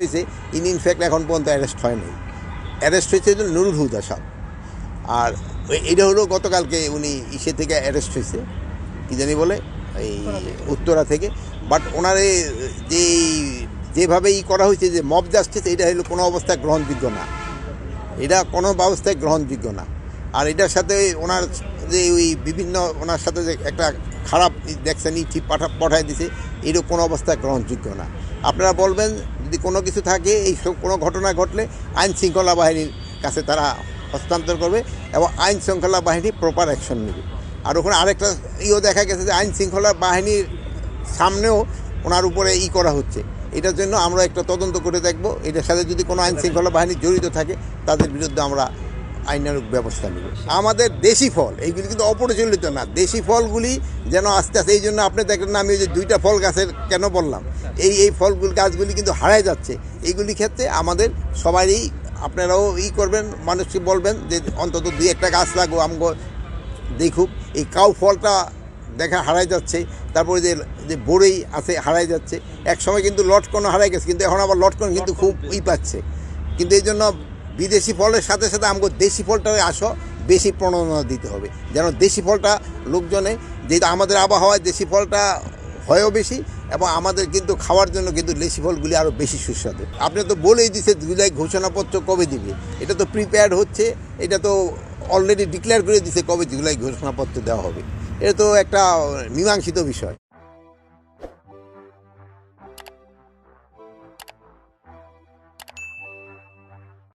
হয়েছে ইনফ্যাক্ট এখন পর্যন্ত অ্যারেস্ট হয়নি। অ্যারেস্ট হয়েছে নুরুল হুদা সাহেব, আর এটা হলো গতকালকে উনি ইসে থেকে অ্যারেস্ট হয়েছে, কী জানি বলে এই উত্তরা থেকে। বাট ওনারে যেভাবে করা হয়েছে যে মব জাস্টিস, এটা হলো কোনো অবস্থায় গ্রহণযোগ্য না, এটা কোনো ব্যবস্থায় গ্রহণযোগ্য না। আর এটার সাথে ওনার যে ওই বিভিন্ন ওনার সাথে যে একটা খারাপ দেখছেন ঠিক পাঠায় দিছে, এরও কোনো অবস্থায় গ্রহণযোগ্য না। আপনারা বলবেন যদি কোনো কিছু থাকে, এই সব কোনো ঘটনা ঘটলে আইন শৃঙ্খলা বাহিনীর কাছে তারা হস্তান্তর করবে এবং আইন শৃঙ্খলা বাহিনী প্রপার অ্যাকশন নেবে। আর ওখানে আরেকটা দেখা গেছে যে আইন শৃঙ্খলা বাহিনীর সামনেও ওনার উপরে করা হচ্ছে। এটার জন্য আমরা একটা তদন্ত করে দেখব, এটার সাথে যদি কোনো আইন শৃঙ্খলা বাহিনী জড়িত থাকে তাদের বিরুদ্ধে আমরা আইনানুগ ব্যবস্থা নেব। আমাদের দেশি ফল এইগুলি কিন্তু অপরিচালিত না, দেশি ফলগুলি যেন আস্তে আস্তে, এই জন্য আপনি দেখলেন না আমি যে 2টা ফল গাছের কেন বললাম, এই ফলগুলি গাছগুলি কিন্তু হারায় যাচ্ছে। এইগুলি ক্ষেত্রে আমাদের সবারই, আপনারাও করবেন, মানুষকে বলবেন যে অন্তত 2-1টা গাছ লাগো, আমগো দেখুক। এই কাউ ফলটা দেখা হারাই যাচ্ছে, তারপরে যে বড়ই আছে হারাই যাচ্ছে। এক সময় কিন্তু লটকন হারাই গেছে, কিন্তু এখন আবার লটকন কিন্তু খুব পাচ্ছে। কিন্তু এই জন্য বিদেশি ফলের সাথে সাথে আমাকে দেশি ফলটাকে বেশি প্রণোদনা দিতে হবে, যেন দেশি ফলটা লোকজনে, যেহেতু আমাদের আবহাওয়ায় দেশি ফলটা হয়ও বেশি এবং আমাদের কিন্তু খাওয়ার জন্য কিন্তু দেশি ফলগুলি আরও বেশি সুস্বাদু। আপনি তো বলেই দিচ্ছে জুলাই ঘোষণাপত্র কবে দিবে, এটা তো প্রিপেয়ার্ড হচ্ছে, এটা তো অলরেডি ডিক্লেয়ার করে দিছে কবে জুলাই ঘোষণাপত্র দেওয়া হবে। এটা তো একটা মীমাংসিত বিষয়।